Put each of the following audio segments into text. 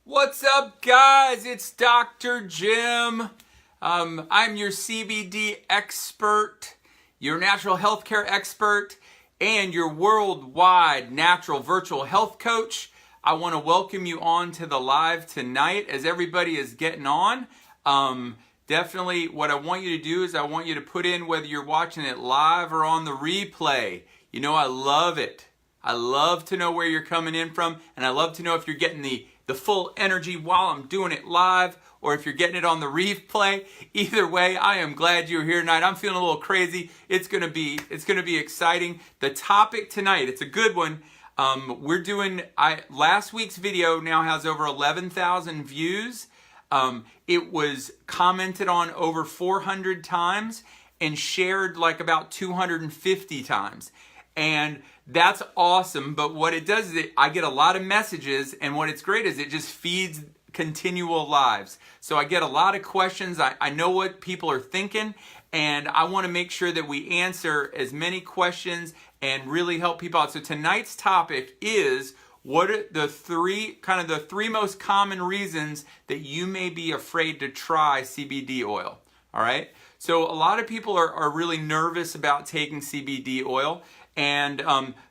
What's up, guys? It's Dr. Jim. I'm your CBD expert, your natural healthcare expert, and your worldwide natural virtual health coach. I want to welcome you on to the live tonight as everybody is getting on. Definitely what I want you to do is I want you to put in whether you're watching it live or on the replay. You know, I love it. I love to know where you're coming in from, and I love to know if you're getting the full energy while I'm doing it live, or if you're getting it on the replay. Either way, I am glad you're here tonight. I'm feeling a little crazy. It's gonna be exciting. The topic tonight, it's a good one. We're doing, last week's video now has over 11,000 views. It was commented on over 400 times and shared like about 250 times. And that's awesome, but what it does is I get a lot of messages, and what it's great is it just feeds continual lives. So I get a lot of questions. I know what people are thinking, and I want to make sure that we answer as many questions and really help people out. So tonight's topic is what are the three most common reasons that you may be afraid to try CBD oil. All right. So a lot of people are really nervous about taking CBD oil. And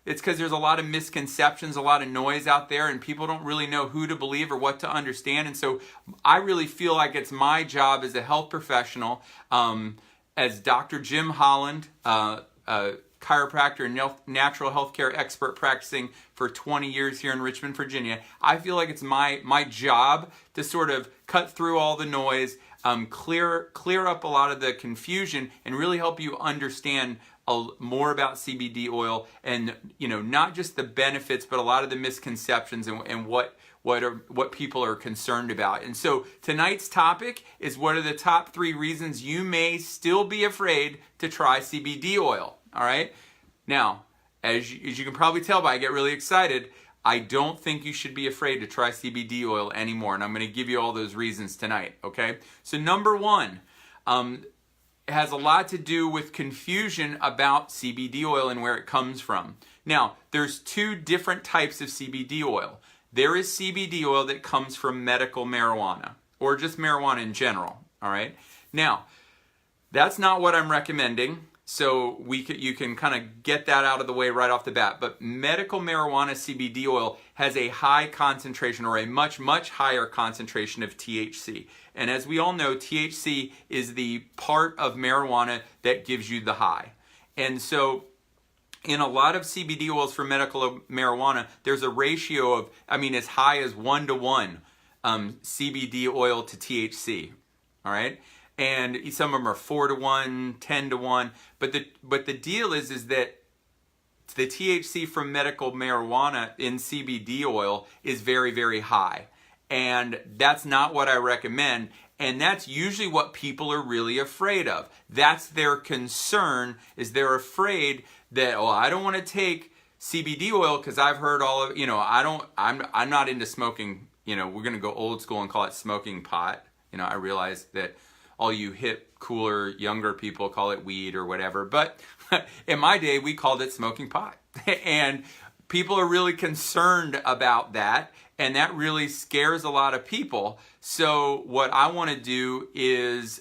it's because there's a lot of misconceptions, a lot of noise out there, and people don't really know who to believe or what to understand. And so I really feel like it's my job as a health professional, as Dr. Jim Holland, a chiropractor and natural healthcare expert practicing for 20 years here in Richmond, Virginia. I feel like it's my job to sort of cut through all the noise, clear up a lot of the confusion, and really help you understand more about CBD oil, and not just the benefits, but a lot of the misconceptions and what people are concerned about. And so tonight's topic is what are the top 3 reasons you may still be afraid to try CBD oil. All right. Now, as you can probably tell by I get really excited, I don't think you should be afraid to try CBD oil anymore, and I'm going to give you all those reasons tonight. Okay. So number 1. Has a lot to do with confusion about CBD oil and where it comes from. Now, there's 2 different types of CBD oil. There is CBD oil that comes from medical marijuana, or just marijuana in general, all right? Now, that's not what I'm recommending, so you can kind of get that out of the way right off the bat. But medical marijuana CBD oil has a high concentration, or a much, much higher concentration of THC. And as we all know, THC is the part of marijuana that gives you the high. And so in a lot of CBD oils for medical marijuana, there's a ratio of, as high as 1-to-1 CBD oil to THC, all right? And some of them are 4-to-1, 10-to-1. But the deal is that the THC from medical marijuana in CBD oil is very, very high. And that's not what I recommend. And that's usually what people are really afraid of. That's their concern, is they're afraid that, I don't want to take CBD oil because I've heard all of, I'm not into smoking, we're going to go old school and call it smoking pot. I realize that all you hip, cooler, younger people call it weed or whatever. But in my day, we called it smoking pot. And people are really concerned about that. And that really scares a lot of people. So what I want to do is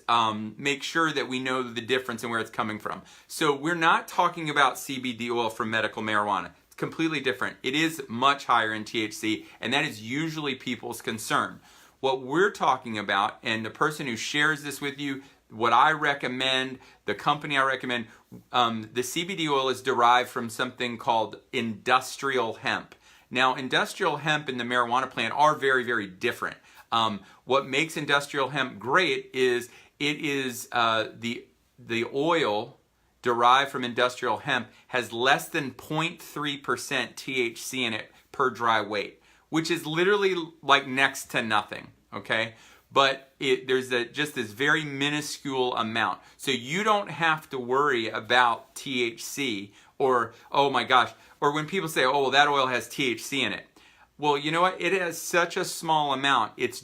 make sure that we know the difference and where it's coming from. So we're not talking about CBD oil from medical marijuana. It's completely different. It is much higher in THC, and that is usually people's concern. What we're talking about, and the person who shares this with you, what I recommend, the company I recommend, the CBD oil is derived from something called industrial hemp. Now, industrial hemp and the marijuana plant are very, very different. What makes industrial hemp great is it is the oil derived from industrial hemp has less than 0.3% THC in it per dry weight, which is literally like next to nothing, okay? But there's just this very minuscule amount. So you don't have to worry about THC or, oh my gosh, or when people say, oh, well, that oil has THC in it. Well, you know what? It has such a small amount. It's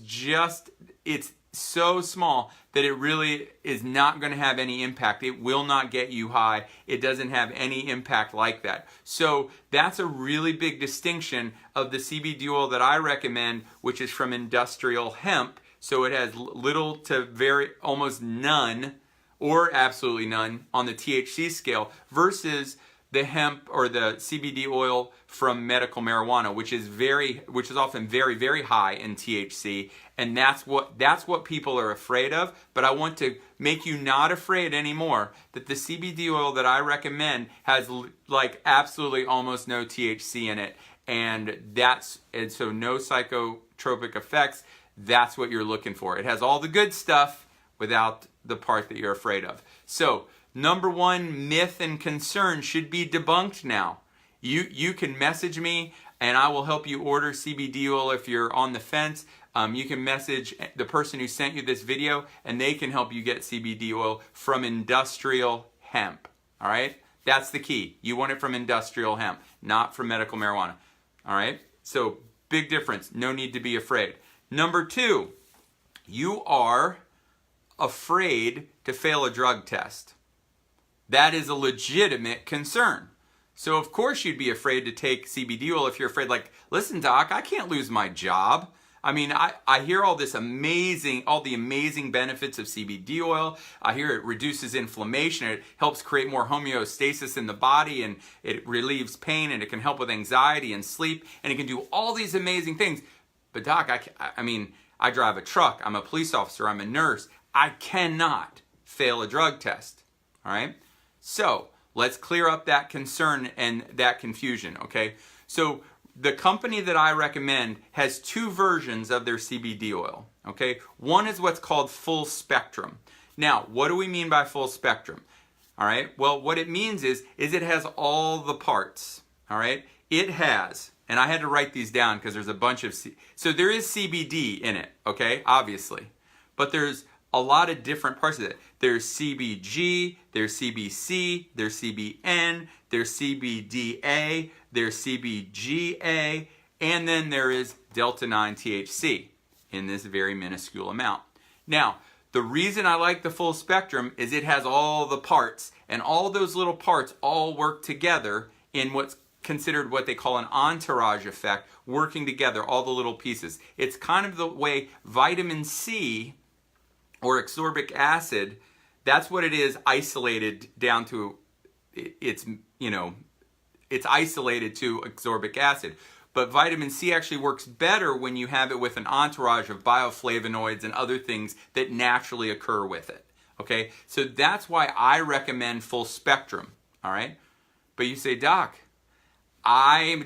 so small that it really is not going to have any impact. It will not get you high. It doesn't have any impact like that. So that's a really big distinction of the CBD oil that I recommend, which is from industrial hemp. So it has little to very almost none or absolutely none on the THC scale versus the hemp or the CBD oil from medical marijuana, which is often very, very high in THC, and that's what people are afraid of. But I want to make you not afraid anymore that the CBD oil that I recommend has like absolutely almost no THC in it, and so no psychotropic effects. That's what you're looking for. It has all the good stuff without the part that you're afraid of. So number one myth and concern should be debunked now. You can message me and I will help you order CBD oil if you're on the fence. You can message the person who sent you this video and they can help you get CBD oil from industrial hemp. All right? That's the key. You want it from industrial hemp, not from medical marijuana. All right? So big difference. No need to be afraid. Number two, you are afraid to fail a drug test. That is a legitimate concern. So of course you'd be afraid to take CBD oil if you're afraid, like, listen, doc, I can't lose my job. I mean, I hear all the amazing benefits of CBD oil. I hear it reduces inflammation. It helps create more homeostasis in the body, and it relieves pain, and it can help with anxiety and sleep, and it can do all these amazing things. But doc, I drive a truck. I'm a police officer. I'm a nurse. I cannot fail a drug test. All right? So let's clear up that concern and that confusion, okay? So the company that I recommend has two versions of their CBD oil, okay? One is what's called full spectrum. Now, what do we mean by full spectrum? All right? Well, what it means is it has all the parts, all right? It has, and I had to write these down because there's a bunch of, so there is CBD in it, okay? Obviously. But there's a lot of different parts of it. There's CBG, there's CBC, there's CBN, there's CBDA, there's CBGA, and then there is Delta-9 THC in this very minuscule amount. Now, the reason I like the full spectrum is it has all the parts, and all those little parts all work together in what's considered what they call an entourage effect, working together, all the little pieces. It's kind of the way vitamin C or ascorbic acid, that's what it is, isolated down to it's isolated to ascorbic acid. But vitamin C actually works better when you have it with an entourage of bioflavonoids and other things that naturally occur with it. Okay? So that's why I recommend full spectrum. All right? But you say, doc, I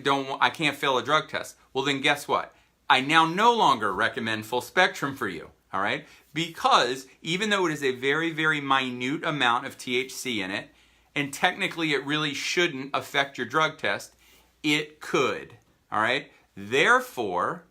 can't fail a drug test. Well, then guess what? I now no longer recommend full spectrum for you. All right? Because even though it is a very, very minute amount of THC in it, and technically it really shouldn't affect your drug test, it could. All right? Therefore,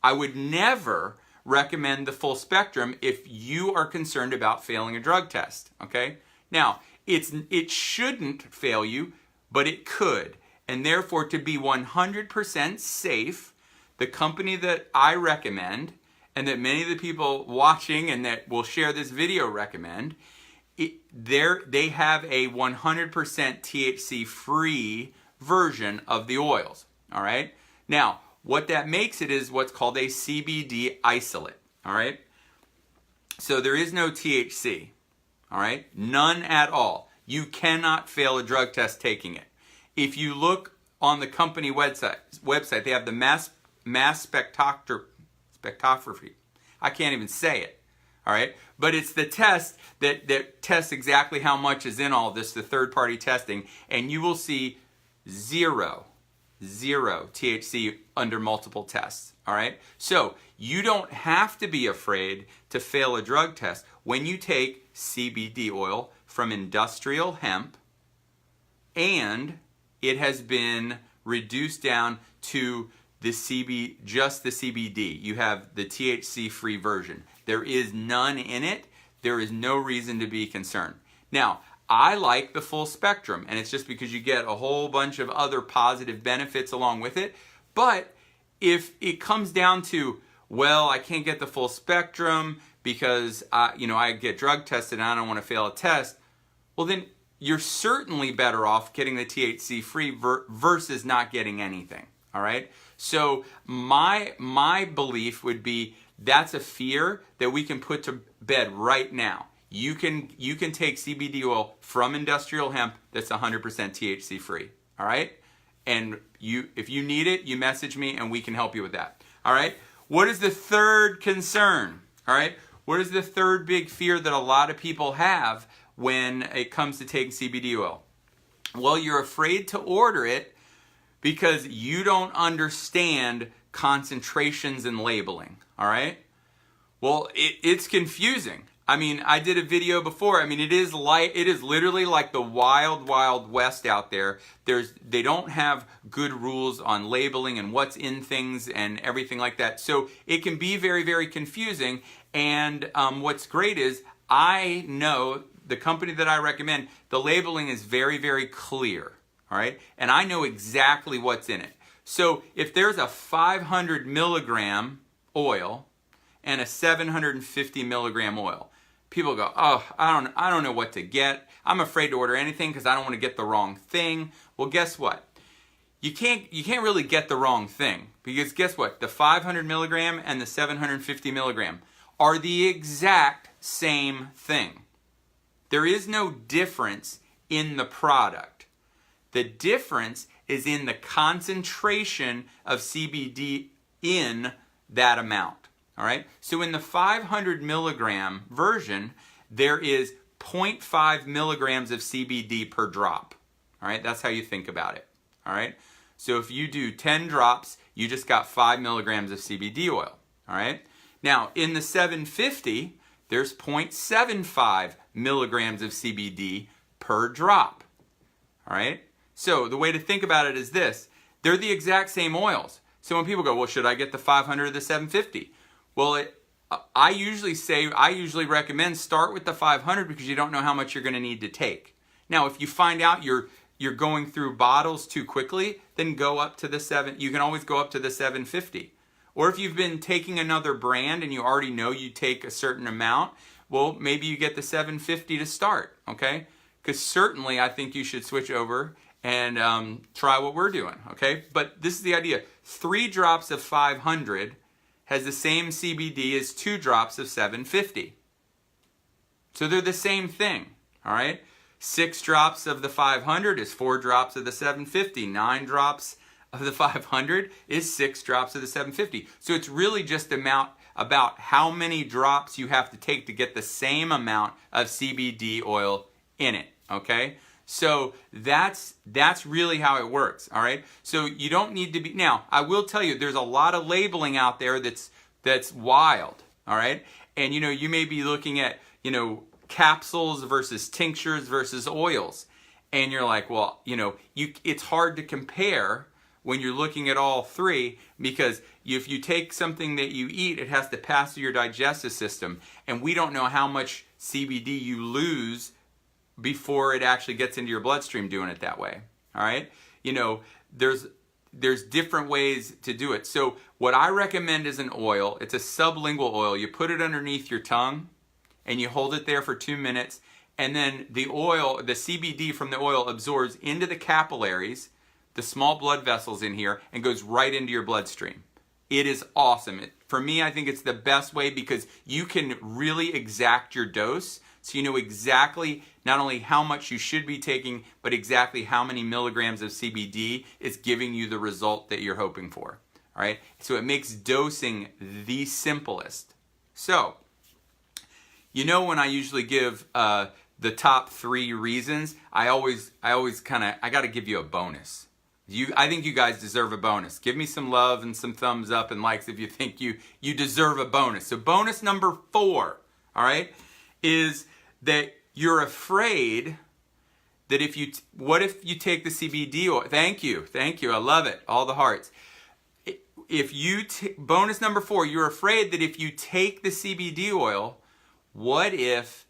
I would never recommend the full spectrum if you are concerned about failing a drug test. Okay? Now, it shouldn't fail you, but it could. And therefore, to be 100% safe, the company that I recommend, and that many of the people watching and that will share this video recommend, they have a 100% THC-free version of the oils. All right? Now, what that makes it is what's called a CBD isolate. All right? So there is no THC. All right? None at all. You cannot fail a drug test taking it. If you look on the company website, they have the mass spectroscopy. I can't even say it. All right? But it's the test that tests exactly how much is in all this, the third-party testing, and you will see zero THC under multiple tests. All right? So you don't have to be afraid to fail a drug test when you take CBD oil from industrial hemp and it has been reduced down to just the CBD. You have the THC-free version. There is none in it. There is no reason to be concerned. Now, I like the full spectrum, and it's just because you get a whole bunch of other positive benefits along with it. But if it comes down to, well, I can't get the full spectrum because I get drug tested and I don't want to fail a test. Well, then you're certainly better off getting the THC free versus not getting anything. All right. So my belief would be that's a fear that we can put to bed right now. You can take CBD oil from industrial hemp that's 100% THC free. All right. And if you need it, you message me and we can help you with that. All right. What is the third concern? All right. What is the third big fear that a lot of people have when it comes to taking CBD oil? Well, you're afraid to order it because you don't understand concentrations and labeling. All right. Well, it's confusing. I mean, I did a video before. I mean, it is literally like the wild, wild west out there. They don't have good rules on labeling and what's in things and everything like that. So it can be very, very confusing. And what's great is I know the company that I recommend, the labeling is very, very clear. All right. And I know exactly what's in it. So if there's a 500 milligram oil and a 750 milligram oil, people go, oh, I don't know what to get. I'm afraid to order anything because I don't want to get the wrong thing. Well, guess what? You can't really get the wrong thing because guess what? The 500 milligram and the 750 milligram are the exact same thing. There is no difference in the product. The difference is in the concentration of CBD in that amount. All right. So in the 500 milligram version, there is 0.5 milligrams of CBD per drop. All right. That's how you think about it. All right. So if you do 10 drops, you just got 5 milligrams of CBD oil. All right. Now in the 750, there's 0.75 milligrams of CBD per drop. All right. So the way to think about it is this. They're the exact same oils. So when people go, well, should I get the 500 or the 750? Well, I usually recommend start with the 500 because you don't know how much you're going to need to take. Now, if you find out you're going through bottles too quickly, then go up to the 7. You can always go up to the 750. Or if you've been taking another brand and you already know you take a certain amount, well, maybe you get the 750 to start, okay? Because certainly I think you should switch over and try what we're doing, okay? But this is the idea. 3 drops of 500 has the same CBD as 2 drops of 750. So they're the same thing, all right? 6 drops of the 500 is 4 drops of the 750. 9 drops of the 500 is 6 drops of the 750. So it's really just about how many drops you have to take to get the same amount of CBD oil in it, okay? So that's really how it works, all right? So you don't need to be, now I will tell you there's a lot of labeling out there that's wild, all right? And you may be looking at, capsules versus tinctures versus oils. And you're like, well, it's hard to compare when you're looking at all three because if you take something that you eat, it has to pass through your digestive system. And we don't know how much CBD you lose before it actually gets into your bloodstream doing it that way. All right. There's different ways to do it. So what I recommend is an oil. It's a sublingual oil. You put it underneath your tongue and you hold it there for 2 minutes. And then the CBD from the oil absorbs into the capillaries, the small blood vessels in here, and goes right into your bloodstream. It is awesome. For me, I think it's the best way because you can really exact your dose. So you know exactly not only how much you should be taking, but exactly how many milligrams of CBD is giving you the result that you're hoping for. All right. So it makes dosing the simplest. So, when I usually give the top 3 reasons, I always I got to give you a bonus. I think you guys deserve a bonus. Give me some love and some thumbs up and likes if you think you deserve a bonus. So bonus number 4, all right, is that you're afraid that what if you take the CBD oil? Thank you, I love it, all the hearts. Bonus number 4, you're afraid that if you take the CBD oil, what if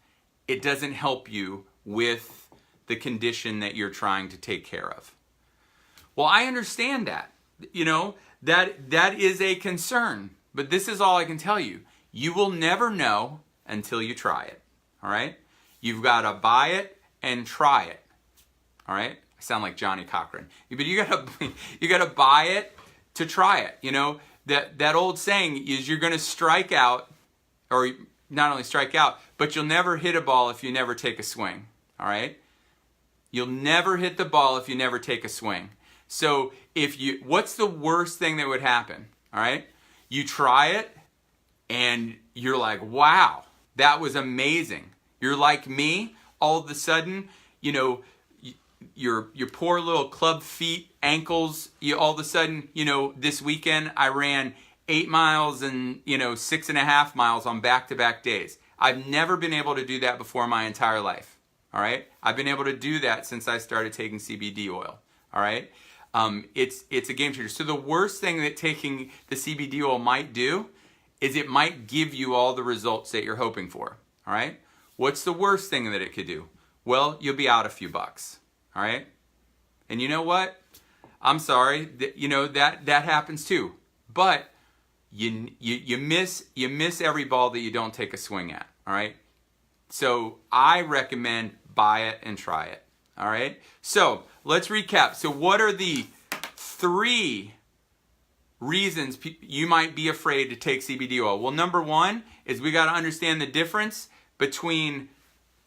it doesn't help you with the condition that you're trying to take care of? Well, I understand that. That is a concern. But this is all I can tell you. You will never know until you try it. All right? You've got to buy it and try it. All right? I sound like Johnny Cochran. But you gotta buy it to try it. You know, that old saying is you're going to strike out, or not only strike out, but you'll never hit a ball if you never take a swing. All right? You'll never hit the ball if you never take a swing. So what's the worst thing that would happen? All right? You try it and you're like, wow, that was amazing. You're like me, all of a sudden, you know, your poor little club feet, ankles, all of a sudden, you know, this weekend I ran 8 miles and, 6.5 miles on back-to-back days. I've never been able to do that before in my entire life. All right? I've been able to do that since I started taking CBD oil. All right? It's a game changer. So the worst thing that taking the CBD oil might do is it might give you all the results that you're hoping for. All right? What's the worst thing that it could do? Well, you'll be out a few bucks. All right? And you know what? I'm sorry. That happens too. But you miss every ball that you don't take a swing at. All right? So I recommend buy it and try it. All right? So let's recap. So what are the 3 reasons you might be afraid to take CBD oil? Well, number 1 is we got to understand the difference between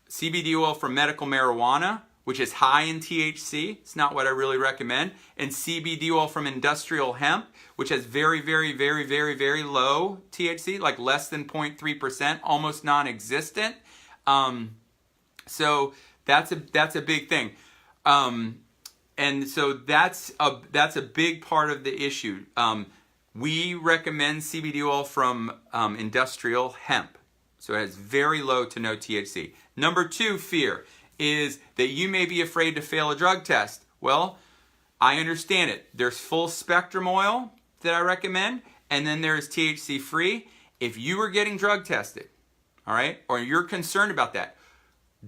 CBD oil from medical marijuana, which is high in THC. It's not what I really recommend. And CBD oil from industrial hemp, which has very, very, very, very, very low THC, like less than 0.3%, almost non-existent. So that's a big thing. And so that's a big part of the issue. We recommend CBD oil from industrial hemp. So it has very low to no THC. Number 2 fear is that you may be afraid to fail a drug test. Well, I understand it. There's full spectrum oil that I recommend, and then there's THC free. If you are getting drug tested, all right, or you're concerned about that,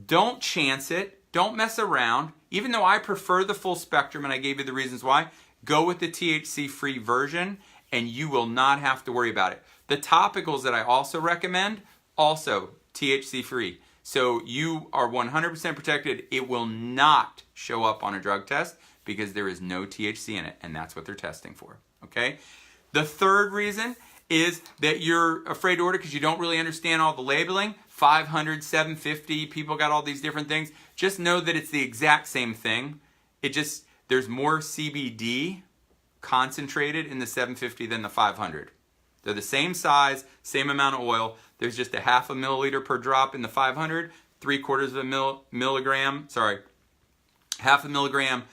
don't chance it. Don't mess around. Even though I prefer the full spectrum, and I gave you the reasons why, go with the THC free version, and you will not have to worry about it. The topicals that I also recommend, also THC free. So you are 100% protected. It will not show up on a drug test because there is no THC in it, and that's what they're testing for, okay? The third reason is that you're afraid to order because you don't really understand all the labeling. 500, 750, people got all these different things. Just know that it's the exact same thing. There's more CBD concentrated in the 750 than the 500. They're the same size, same amount of oil. There's just a 0.5 milliliter per drop in the 500, 0.75 milligram, 0.5 milligram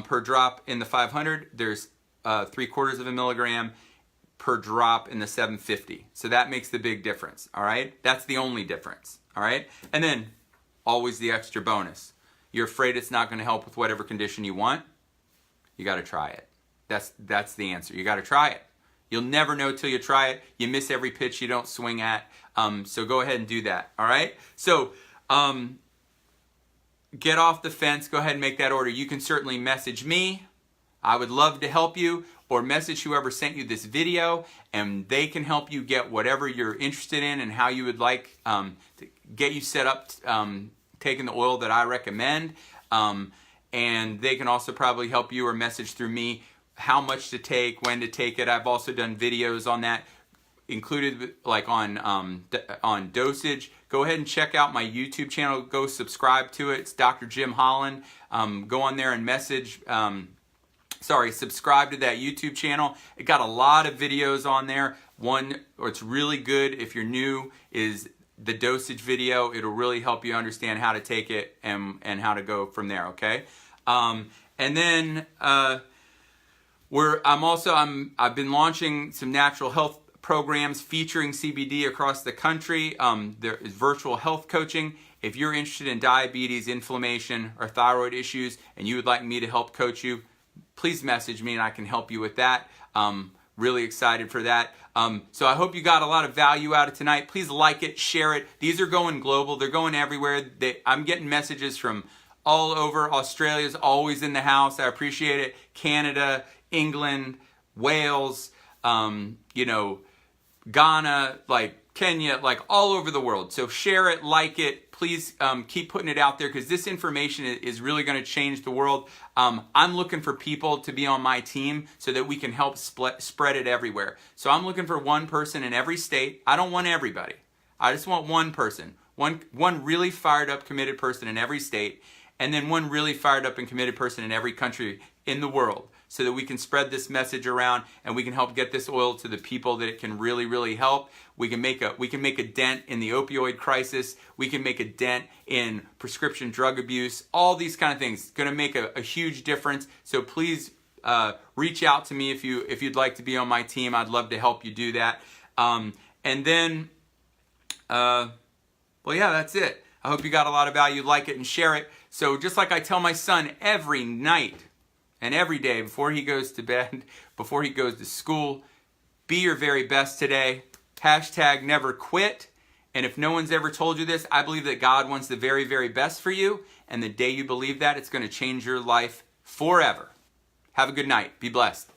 per drop in the 500. There's 0.75 milligram per drop in the 750. So that makes the big difference, all right? That's the only difference, all right? And then always the extra bonus. You're afraid it's not going to help with whatever condition you want? You got to try it. That's the answer. You got to try it. You'll never know till you try it. You miss every pitch you don't swing at. So go ahead and do that, all right? So get off the fence. Go ahead and make that order. You can certainly message me. I would love to help you, or message whoever sent you this video, and they can help you get whatever you're interested in and how you would like to get you set up taking the oil that I recommend. And they can also probably help you or message through me how much to take, when to take it. I've also done videos on that, included like on dosage. Go ahead and check out my YouTube channel. Go subscribe to it. It's Dr. Jim Holland. Go on there and subscribe to that YouTube channel. It got a lot of videos on there. One, it's really good if you're new, is the dosage video. It'll really help you understand how to take it and how to go from there, okay? And then I've been launching some natural health programs featuring CBD across the country. There is virtual health coaching. If you're interested in diabetes, inflammation, or thyroid issues, and you would like me to help coach you, please message me and I can help you with that. Really excited for that. So I hope you got a lot of value out of tonight. Please like it, share it. These are going global. They're going everywhere. I'm getting messages from all over. Australia's always in the house. I appreciate it. Canada, England, Wales, Ghana, like Kenya, like all over the world. So share it, like it. Please keep putting it out there because this information is really going to change the world. I'm looking for people to be on my team so that we can help spread it everywhere. So I'm looking for one person in every state. I don't want everybody. I just want one person, one really fired up, committed person in every state, and then one really fired up and committed person in every country in the world, so that we can spread this message around and we can help get this oil to the people that it can really, really help. We can make a dent in the opioid crisis. We can make a dent in prescription drug abuse. All these kind of things. It's going to make a huge difference. So please reach out to me if you'd like to be on my team. I'd love to help you do that. And then, well, yeah, that's it. I hope you got a lot of value. Like it and share it. So just like I tell my son every night and every day before he goes to bed, before he goes to school, be your very best today. Hashtag never quit. And if no one's ever told you this, I believe that God wants the very, very best for you. And the day you believe that, it's going to change your life forever. Have a good night. Be blessed.